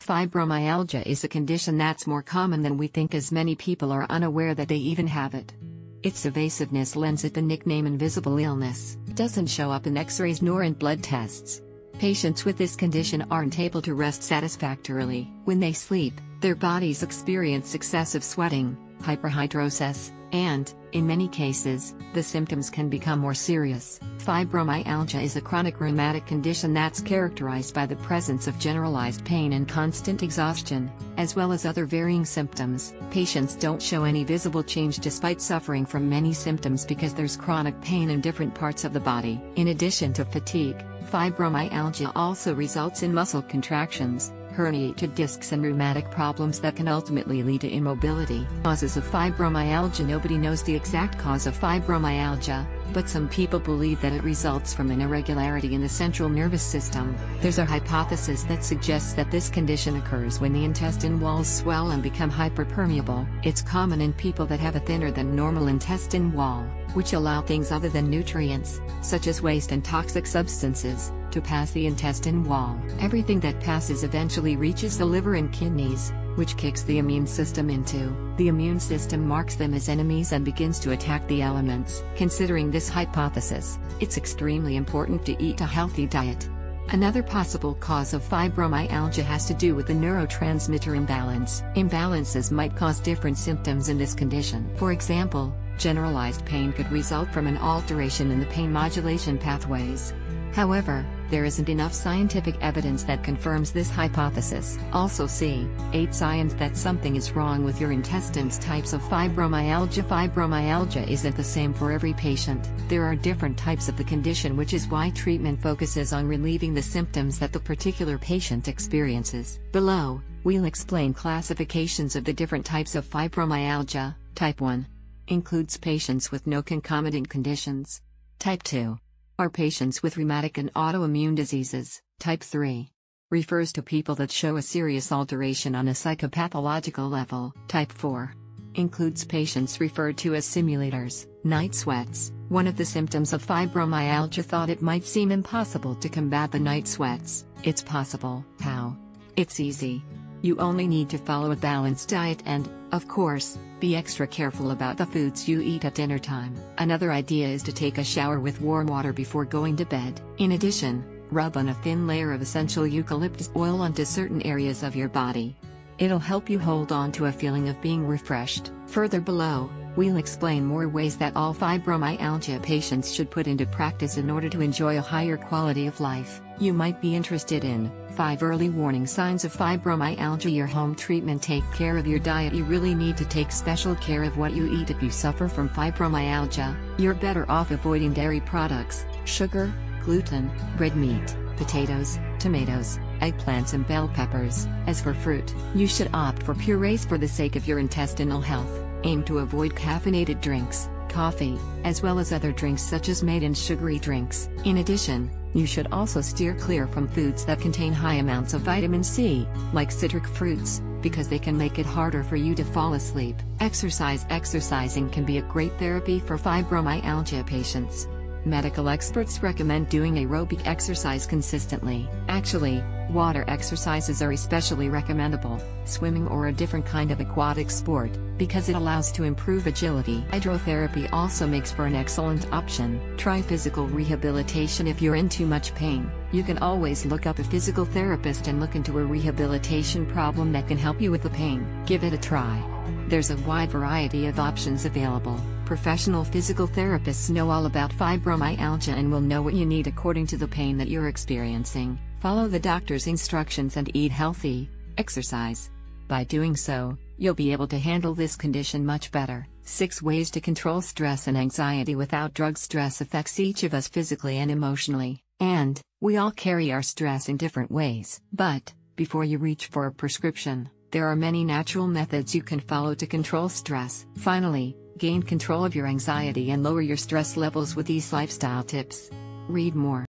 Fibromyalgia is a condition that's more common than we think, as many people are unaware that they even have it. Its evasiveness lends it the nickname invisible illness. It doesn't show up in X-rays nor in blood tests. Patients with this condition aren't able to rest satisfactorily. When they sleep, their bodies experience excessive sweating, hyperhidrosis, and, in many cases, the symptoms can become more serious. Fibromyalgia is a chronic rheumatic condition that's characterized by the presence of generalized pain and constant exhaustion, as well as other varying symptoms. Patients don't show any visible change despite suffering from many symptoms because there's chronic pain in different parts of the body. In addition to fatigue, fibromyalgia also results in muscle contractions, herniated discs and rheumatic problems that can ultimately lead to immobility. Causes of fibromyalgia. Nobody knows the exact cause of fibromyalgia, but some people believe that it results from an irregularity in the central nervous system. There's a hypothesis that suggests that this condition occurs when the intestine walls swell and become hyperpermeable. It's common in people that have a thinner than normal intestine wall, which allow things other than nutrients, such as waste and toxic substances, to pass the intestine wall. Everything that passes eventually reaches the liver and kidneys, which kicks the immune system into. The immune system marks them as enemies and begins to attack the elements. Considering this hypothesis, it's extremely important to eat a healthy diet. Another possible cause of fibromyalgia has to do with the neurotransmitter imbalance. Imbalances might cause different symptoms in this condition. For example, generalized pain could result from an alteration in the pain modulation pathways. However, there isn't enough scientific evidence that confirms this hypothesis. Also see 8 signs that something is wrong with your intestines. Types of fibromyalgia. Fibromyalgia isn't the same for every patient. There are different types of the condition, which is why treatment focuses on relieving the symptoms that the particular patient experiences. Below, we'll explain classifications of the different types of fibromyalgia. Type 1 includes patients with no concomitant conditions. Type 2 are patients with rheumatic and autoimmune diseases. Type 3 refers to people that show a serious alteration on a psychopathological level. Type 4 includes patients referred to as simulators. Night sweats. One of the symptoms of fibromyalgia. Thought it might seem impossible to combat the night sweats. It's possible. How? It's easy. You only need to follow a balanced diet and, of course, be extra careful about the foods you eat at dinner time. Another idea is to take a shower with warm water before going to bed. In addition, rub on a thin layer of essential eucalyptus oil onto certain areas of your body. It'll help you hold on to a feeling of being refreshed. Further below, we'll explain more ways that all fibromyalgia patients should put into practice in order to enjoy a higher quality of life. You might be interested in 5 early warning signs of fibromyalgia. Your home treatment. Take care of your diet. You really need to take special care of what you eat if you suffer from fibromyalgia. You're better off avoiding dairy products, sugar, gluten, red meat, potatoes, tomatoes, eggplants and bell peppers. As for fruit, you should opt for purees for the sake of your intestinal health. Aim to avoid caffeinated drinks, coffee, as well as other drinks such as made and sugary drinks. In addition, you should also steer clear from foods that contain high amounts of vitamin C, like citric fruits, because they can make it harder for you to fall asleep. Exercise. Exercising can be a great therapy for fibromyalgia patients. Medical experts recommend doing aerobic exercise consistently. Actually, water exercises are especially recommendable, swimming or a different kind of aquatic sport, because it allows to improve agility. Hydrotherapy also makes for an excellent option. Try physical rehabilitation. If you're in too much pain, you can always look up a physical therapist and look into a rehabilitation problem that can help you with the pain. Give it a try. There's a wide variety of options available. Professional physical therapists know all about fibromyalgia and will know what you need according to the pain that you're experiencing. Follow the doctor's instructions and eat healthy. Exercise. By doing so, you'll be able to handle this condition much better. 6 ways to control stress and anxiety without drugs. Stress affects each of us physically and emotionally, and we all carry our stress in different ways. But, before you reach for a prescription, there are many natural methods you can follow to control stress. Finally, gain control of your anxiety and lower your stress levels with these lifestyle tips. Read more.